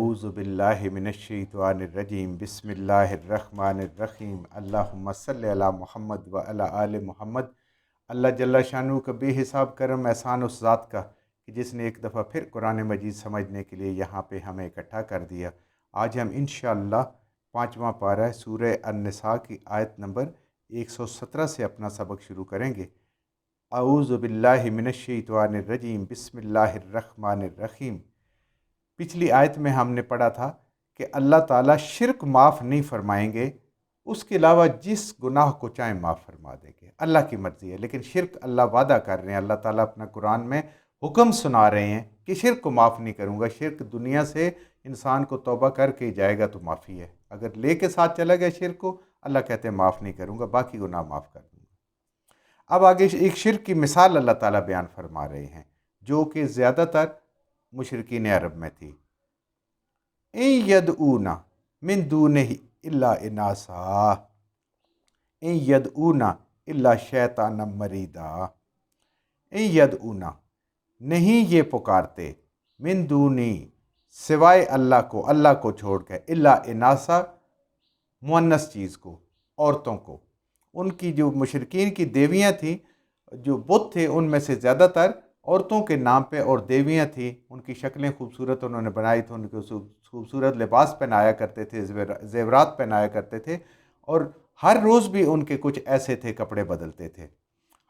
اعوذ باللہ من الشیطان الرجیم بسم اللہ الرحمن الرحیم اللہم صلی علی محمد و علی آل محمد۔ اللہ جل شانہ کا بے حساب کرم احسان اس ذات کا کہ جس نے ایک دفعہ پھر قرآن مجید سمجھنے کے لیے یہاں پہ ہمیں اکٹھا کر دیا۔ آج ہم انشاءاللہ 5واں پارہ سورہ النساء کی آیت نمبر 117 سے اپنا سبق شروع کریں گے۔ اعوذ باللہ من الشیطان الرجیم بسم اللہ الرحمن الرحیم۔ پچھلی آیت میں ہم نے پڑھا تھا کہ اللہ تعالیٰ شرک معاف نہیں فرمائیں گے، اس کے علاوہ جس گناہ کو چاہیں معاف فرما دیں گے، اللہ کی مرضی ہے۔ لیکن شرک اللہ وعدہ کر رہے ہیں، اللہ تعالیٰ اپنا قرآن میں حکم سنا رہے ہیں کہ شرک کو معاف نہیں کروں گا۔ شرک دنیا سے انسان کو توبہ کر کے جائے گا تو معافی ہے، اگر لے کے ساتھ چلا گیا شرک کو، اللہ کہتے ہیں معاف نہیں کروں گا، باقی گناہ معاف کر دوں گا۔ اب آگے ایک شرک کی مثال اللہ تعالیٰ بیان فرما رہے ہیں جو کہ زیادہ تر مشرکین عرب میں تھی۔ ان یدعونا من دونہ الا اناسا ان یدعونا الا شیطانا مریدا۔ ان یدعونا نہیں یہ پکارتے، من دونی سوائے اللہ کو چھوڑ کے، الا اناسا مؤنث چیز کو، عورتوں کو۔ ان کی جو مشرکین کی دیویاں تھیں، جو بت تھے، ان میں سے زیادہ تر عورتوں کے نام پہ اور دیویاں تھیں، ان کی شکلیں خوبصورت انہوں نے بنائی تھی، ان کو خوبصورت لباس پہنایا کرتے تھے، زیورات پہنایا کرتے تھے، اور ہر روز بھی ان کے کچھ ایسے تھے کپڑے بدلتے تھے۔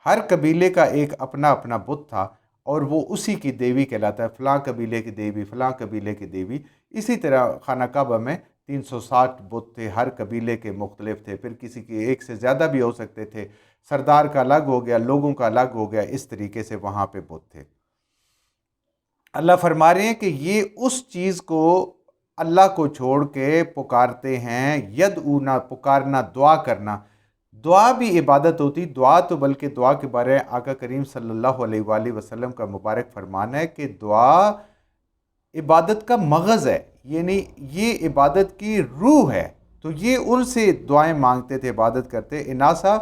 ہر قبیلے کا ایک اپنا اپنا بت تھا اور وہ اسی کی دیوی کہلاتا ہے، فلاں قبیلے کی دیوی، فلاں قبیلے کی دیوی۔ اسی طرح خانہ کعبہ میں 360 بت تھے، ہر قبیلے کے مختلف تھے، پھر کسی کے ایک سے زیادہ بھی ہو سکتے تھے، سردار کا الگ ہو گیا، لوگوں کا الگ ہو گیا، اس طریقے سے وہاں پہ بت تھے۔ اللہ فرما رہے ہیں کہ یہ اس چیز کو اللہ کو چھوڑ کے پکارتے ہیں، یدعونا پکارنا، دعا کرنا۔ دعا بھی عبادت ہوتی، دعا تو بلکہ دعا کے بارے میں آقا کریم صلی اللہ علیہ وآلہ وسلم کا مبارک فرمان ہے کہ دعا عبادت کا مغز ہے، یعنی یہ عبادت کی روح ہے۔ تو یہ ان سے دعائیں مانگتے تھے، عبادت کرتے۔ اناسا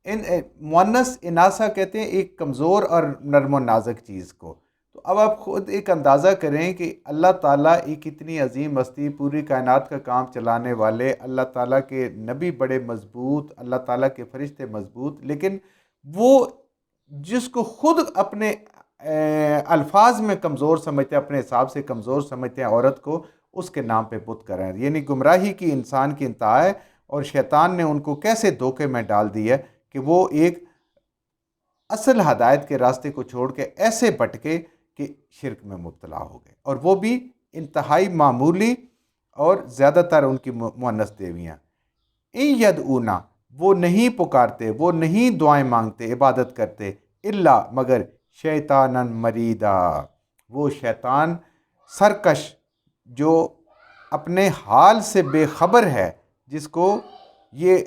مؤنث اناسا کہتے ہیں ایک کمزور اور نرم و نازک چیز کو۔ تو اب آپ خود ایک اندازہ کریں کہ اللہ تعالیٰ ایک اتنی عظیم ہستی، پوری کائنات کا کام چلانے والے، اللہ تعالیٰ کے نبی بڑے مضبوط، اللہ تعالیٰ کے فرشتے مضبوط، لیکن وہ جس کو خود اپنے الفاظ میں کمزور سمجھتے ہیں، اپنے حساب سے کمزور سمجھتے ہیں عورت کو، اس کے نام پہ بت کر رہے ہیں۔ یعنی گمراہی کی انسان کی انتہا ہے، اور شیطان نے ان کو کیسے دھوکے میں ڈال دی ہے کہ وہ ایک اصل ہدایت کے راستے کو چھوڑ کے ایسے بھٹکے کہ شرک میں مبتلا ہو گئے، اور وہ بھی انتہائی معمولی اور زیادہ تر ان کی مؤنث دیویاں۔ ان یدعونا وہ نہیں پکارتے، وہ نہیں دعائیں مانگتے، عبادت کرتے، الا مگر شیطانا مریدا، وہ شیطان سرکش جو اپنے حال سے بے خبر ہے، جس کو یہ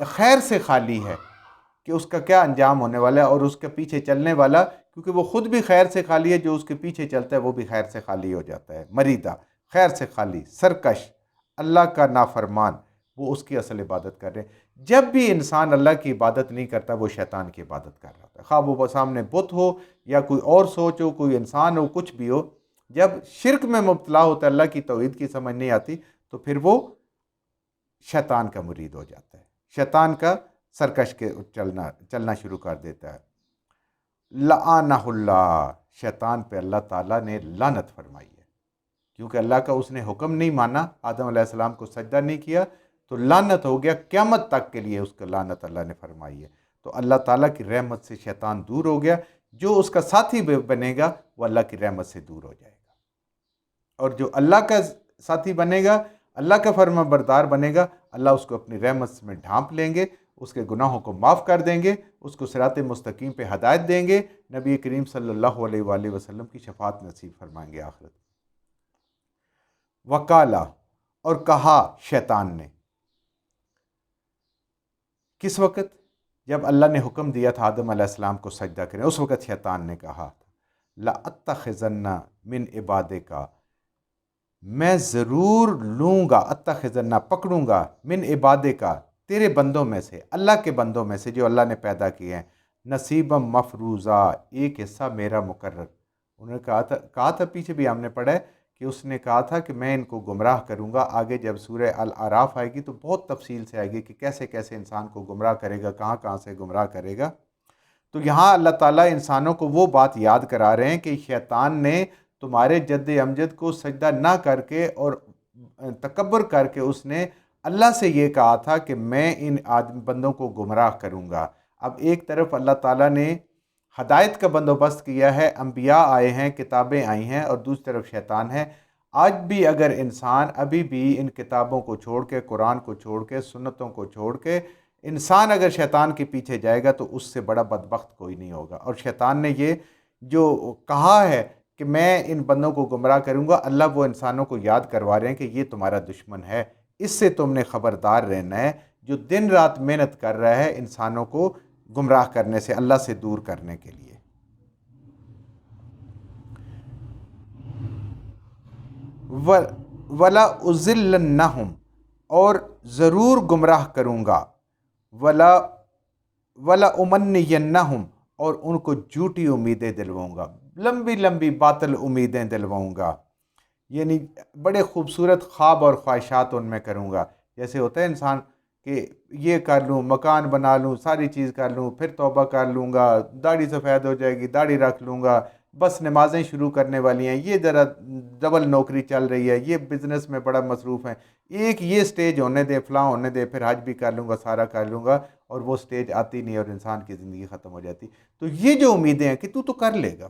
خیر سے خالی ہے کہ اس کا کیا انجام ہونے والا ہے، اور اس کے پیچھے چلنے والا، کیونکہ وہ خود بھی خیر سے خالی ہے، جو اس کے پیچھے چلتا ہے وہ بھی خیر سے خالی ہو جاتا ہے۔ مریدہ خیر سے خالی، سرکش، اللہ کا نافرمان، وہ اس کی اصل عبادت کر رہے ہیں۔ جب بھی انسان اللہ کی عبادت نہیں کرتا، وہ شیطان کی عبادت کر رہا ہوتا ہے، خواہ وہ سامنے بت ہو یا کوئی اور سوچ ہو، کوئی انسان ہو، کچھ بھی ہو۔ جب شرک میں مبتلا ہوتا ہے، اللہ کی توحید کی سمجھ نہیں آتی، تو پھر وہ شیطان کا مرید ہو جاتا ہے، شیطان کا سرکش کے چلنا شروع کر دیتا ہے۔ لعنہ اللہ، شیطان پہ اللہ تعالیٰ نے لعنت فرمائی ہے، کیونکہ اللہ کا اس نے حکم نہیں مانا، آدم علیہ السلام کو سجدہ نہیں کیا، تو لعنت ہو گیا، قیامت تک کے لیے اس کا لعنت اللہ نے فرمائی ہے۔ تو اللہ تعالیٰ کی رحمت سے شیطان دور ہو گیا، جو اس کا ساتھی بنے گا وہ اللہ کی رحمت سے دور ہو جائے گا، اور جو اللہ کا ساتھی بنے گا، اللہ کا فرما بردار بنے گا، اللہ اس کو اپنی رحمت میں ڈھانپ لیں گے، اس کے گناہوں کو معاف کر دیں گے، اس کو صراط مستقیم پہ ہدایت دیں گے، نبی کریم صلی اللہ علیہ وآلہ وسلم کی شفاعت نصیب فرمائیں گے آخرت۔ وقالا، اور کہا شیطان نے، کس وقت؟ جب اللہ نے حکم دیا تھا آدم علیہ السلام کو سجدہ کریں، اس وقت شیطان نے کہا تھا لَأَتَّخِذَنَّ مِنْ عِبَادِكَ، میں ضرور لوں گا، اتخذن پکڑوں گا، من عبادکا تیرے بندوں میں سے، اللہ کے بندوں میں سے جو اللہ نے پیدا کیے ہیں، نصیبا مفروضہ ایک حصہ میرا مقرر۔ انہوں نے کہا تھا پیچھے بھی ہم نے پڑھا ہے کہ اس نے کہا تھا کہ میں ان کو گمراہ کروں گا. آگے جب سورہ الاعراف آئے گی تو بہت تفصیل سے آئے گی کہ کیسے کیسے انسان کو گمراہ کرے گا، کہاں کہاں سے گمراہ کرے گا. تو یہاں اللہ تعالیٰ انسانوں کو وہ بات یاد کرا رہے ہیں کہ شیطان نے تمہارے جد امجد کو سجدہ نہ کر کے اور تکبر کر کے اس نے اللہ سے یہ کہا تھا کہ میں ان بندوں کو گمراہ کروں گا. اب ایک طرف اللہ تعالیٰ نے ہدایت کا بندوبست کیا ہے، انبیاء آئے ہیں، کتابیں آئی ہیں، اور دوسری طرف شیطان ہے. آج بھی اگر انسان ابھی بھی ان کتابوں کو چھوڑ کے، قرآن کو چھوڑ کے، سنتوں کو چھوڑ کے انسان اگر شیطان کے پیچھے جائے گا تو اس سے بڑا بدبخت کوئی نہیں ہوگا. اور شیطان نے یہ جو کہا ہے کہ میں ان بندوں کو گمراہ کروں گا، اللہ وہ انسانوں کو یاد کروا رہے ہیں کہ یہ تمہارا دشمن ہے، اس سے تم نے خبردار رہنا ہے، جو دن رات محنت کر رہا ہے انسانوں کو گمراہ کرنے سے، اللہ سے دور کرنے کے لیے. وَلَا أُضِلَّنَّهُمْ، اور ضرور گمراہ کروں گا. وَلَا أُمَنِّيَنَّهُمْ، اور ان کو جھوٹی امیدیں دلواؤں گا، لمبی لمبی باطل امیدیں دلواؤں گا. یعنی بڑے خوبصورت خواب اور خواہشات ان میں کروں گا. جیسے ہوتا ہے انسان کہ یہ کر لوں، مکان بنا لوں، ساری چیز کر لوں، پھر توبہ کر لوں گا، داڑھی سفید ہو جائے گی، داڑھی رکھ لوں گا، بس نمازیں شروع کرنے والی ہیں، یہ ذرا ڈبل نوکری چل رہی ہے، یہ بزنس میں بڑا مصروف ہے، ایک یہ سٹیج ہونے دے، فلاں ہونے دے، پھر حج بھی کر لوں گا، سارا کر لوں گا، اور وہ سٹیج آتی نہیں اور انسان کی زندگی ختم ہو جاتی. تو یہ جو امیدیں ہیں کہ تو کر لے گا.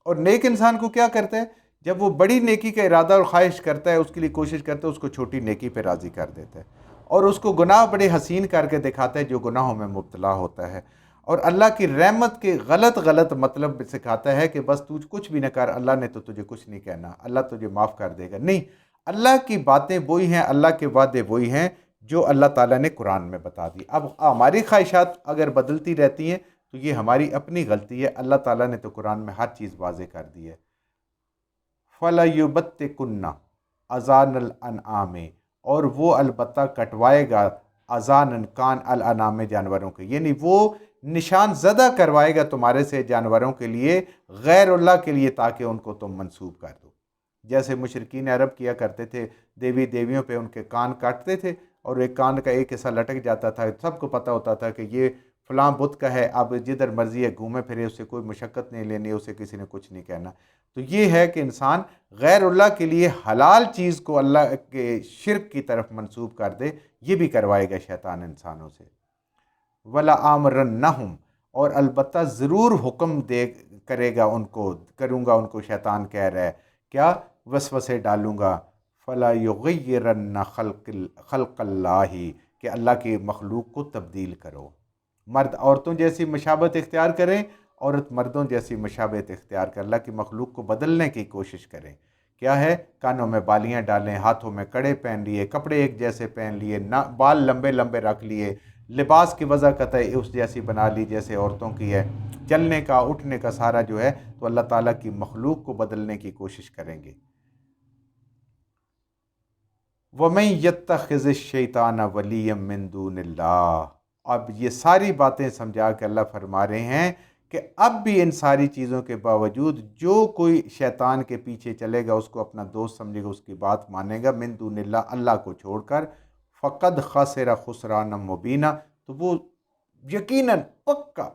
اور نیک انسان کو کیا کرتا ہے؟ جب وہ بڑی نیکی کا ارادہ اور خواہش کرتا ہے، اس کے لیے کوشش کرتا ہے، اس کو چھوٹی نیکی پہ راضی کر دیتا ہے، اور اس کو گناہ بڑے حسین کر کے دکھاتا ہے جو گناہوں میں مبتلا ہوتا ہے. اور اللہ کی رحمت کے غلط غلط مطلب سکھاتا ہے کہ بس تو کچھ بھی نہ کر، اللہ نے تو تجھے کچھ نہیں کہنا، اللہ تجھے معاف کر دے گا. نہیں، اللہ کی باتیں وہی ہیں، اللہ کے وعدے وہی ہیں جو اللہ تعالیٰ نے قرآن میں بتا دی. اب ہماری خواہشات اگر بدلتی رہتی ہیں تو یہ ہماری اپنی غلطی ہے. اللہ تعالیٰ نے تو قرآن میں ہر چیز واضح کر دی ہے. فَلَيُبَتِّكُنَّ أَذَانَ الْأَنْعَامِ، اور وہ البتہ کٹوائے گا اذان، کان الانعام، جانوروں کے، یعنی وہ نشان زدہ کروائے گا تمہارے سے جانوروں کے لیے، غیر اللہ کے لیے، تاکہ ان کو تم منسوب کر دو. جیسے مشرکین عرب کیا کرتے تھے، دیوی دیویوں پہ ان کے کان کاٹتے تھے اور ایک کان کا ایک حصہ لٹک جاتا تھا، سب کو پتہ ہوتا تھا کہ یہ فلاں بت کا ہے، اب جدھر مرضی ہے گھومے پھرے، اسے کوئی مشقت نہیں لینی، اسے کسی نے کچھ نہیں کہنا. تو یہ ہے کہ انسان غیر اللہ کے لیے حلال چیز کو اللہ کے شرک کی طرف منسوب کر دے، یہ بھی کروائے گا شیطان انسانوں سے. وَلَآمُرَنَّهُمْ، اور البتہ ضرور حکم کرے گا ان کو، کروں گا ان کو، شیطان کہہ رہا ہے کیا؟ وسوسے ڈالوں گا. فَلَا يُغَيِّرَنَّ خَلْقَ اللَّهِ، کہ اللہ کی مخلوق کو تبدیل کرو. مرد عورتوں جیسی مشابہت اختیار کریں، عورت مردوں جیسی مشابہت اختیار کر اللہ کی مخلوق کو بدلنے کی کوشش کریں. کیا ہے؟ کانوں میں بالیاں ڈالیں، ہاتھوں میں کڑے پہن لیے، کپڑے ایک جیسے پہن لیے، بال لمبے لمبے رکھ لیے، لباس کی وضع قطعی اس جیسی بنا لی جیسے عورتوں کی ہے، چلنے کا اٹھنے کا سارا جو ہے تو اللہ تعالیٰ کی مخلوق کو بدلنے کی کوشش کریں گے. وَمَن يَتَّخِذِ الشَّيْطَانَ وَلِيًّا مِّن دُونِ اللَّهِ، اب یہ ساری باتیں سمجھا کے اللہ فرما رہے ہیں کہ اب بھی ان ساری چیزوں کے باوجود جو کوئی شیطان کے پیچھے چلے گا، اس کو اپنا دوست سمجھے گا، اس کی بات مانے گا، من دون اللہ، اللہ کو چھوڑ کر، فقد خسر خسرانا مبینہ، تو وہ یقیناً پکا،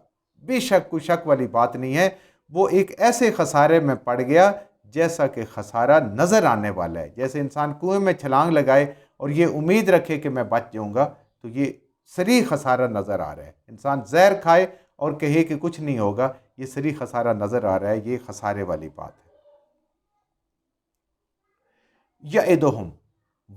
بے شک کوئی شک والی بات نہیں ہے، وہ ایک ایسے خسارے میں پڑ گیا جیسا کہ خسارہ نظر آنے والا ہے. جیسے انسان کنویں میں چھلانگ لگائے اور یہ امید رکھے کہ میں بچ جاؤں گا، تو یہ صریح خسارہ نظر آ رہا ہے. انسان زہر کھائے اور کہے کہ کچھ نہیں ہوگا، یہ صریح خسارہ نظر آ رہا ہے، یہ خسارے والی بات ہے. یعدہم،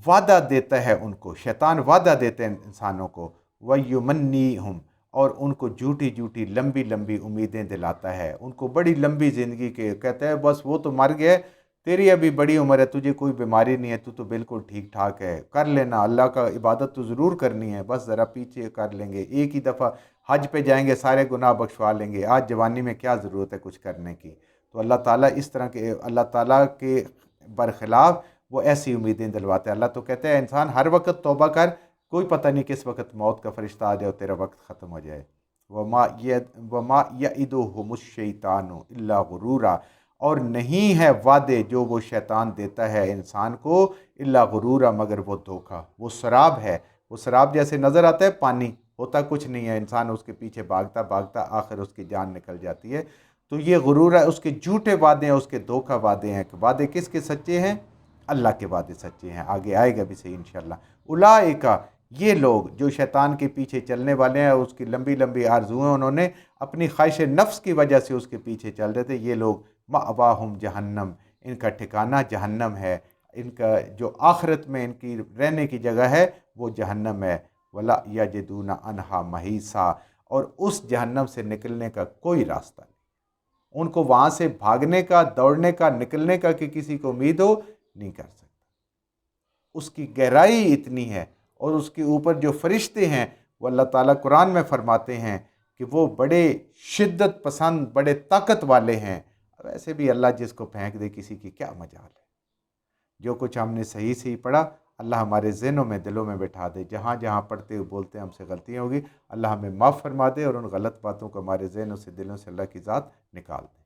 وعدہ دیتا ہے ان کو، شیطان وعدہ دیتے ہیں انسانوں کو، ویمنیہم، اور ان کو جھوٹی جھوٹی لمبی لمبی امیدیں دلاتا ہے، ان کو بڑی لمبی زندگی کے، کہتا ہے بس وہ تو مر گئے، تیری ابھی بڑی عمر ہے، تجھے کوئی بیماری نہیں ہے، تو بالکل ٹھیک ٹھاک ہے، کر لینا، اللہ کا عبادت تو ضرور کرنی ہے، بس ذرا پیچھے کر لیں گے، ایک ہی دفعہ حج پہ جائیں گے، سارے گناہ بخشوا لیں گے، آج جوانی میں کیا ضرورت ہے کچھ کرنے کی. تو اللہ تعالیٰ اس طرح کے، اللہ تعالیٰ کے برخلاف وہ ایسی امیدیں دلواتے ہیں. اللہ تو کہتے ہیں انسان ہر وقت توبہ کر، کوئی پتہ نہیں کس وقت موت کا فرشتہ آ جائے اور تیرا وقت ختم ہو جائے. وَمَا يَعِدُهُمُ الشَّيْطَانُ إِلَّا غُرُورًا، اور نہیں ہے وعدے جو وہ شیطان دیتا ہے انسان کو الا غرورا مگر وہ دھوکا، وہ سراب ہے، وہ سراب جیسے نظر آتا ہے، پانی ہوتا کچھ نہیں ہے، انسان اس کے پیچھے بھاگتا بھاگتا آخر اس کی جان نکل جاتی ہے۔ تو یہ غرور ہے، اس کے جھوٹے وعدے ہیں، اس کے دھوکا وعدے ہیں۔ کہ وعدے کس کے سچے ہیں؟ اللہ کے وعدے سچے ہیں، آگے آئے گا بھی صحیح انشاءاللہ۔ اولئک، یہ لوگ جو شیطان کے پیچھے چلنے والے ہیں، اس کی لمبی لمبی آرزویں انہوں نے اپنی خواہش نفس کی وجہ سے اس کے پیچھے چل رہے تھے، یہ لوگ مأواہم جہنم، ان کا ٹھکانہ جہنم ہے، ان کا جو آخرت میں ان کی رہنے کی جگہ ہے وہ جہنم ہے۔ ولا یجدون عنہا محیصا، اور اس جہنم سے نکلنے کا کوئی راستہ نہیں، ان کو وہاں سے بھاگنے کا، دوڑنے کا، نکلنے کا کہ کسی کو امید ہو نہیں کر سکتا۔ اس کی گہرائی اتنی ہے، اور اس کے اوپر جو فرشتے ہیں وہ اللہ تعالیٰ قرآن میں فرماتے ہیں کہ وہ بڑے شدت پسند، بڑے طاقت والے ہیں۔ ویسے بھی اللہ جس کو پھینک دے کسی کی کیا مجال ہے۔ جو کچھ ہم نے صحیح صحیح پڑھا اللہ ہمارے ذہنوں میں، دلوں میں بٹھا دے۔ جہاں جہاں پڑھتے ہوئے بولتے ہیں ہم سے غلطیاں ہوگی، اللہ ہمیں معاف فرما دے، اور ان غلط باتوں کو ہمارے ذہنوں سے، دلوں سے اللہ کی ذات نکال دے۔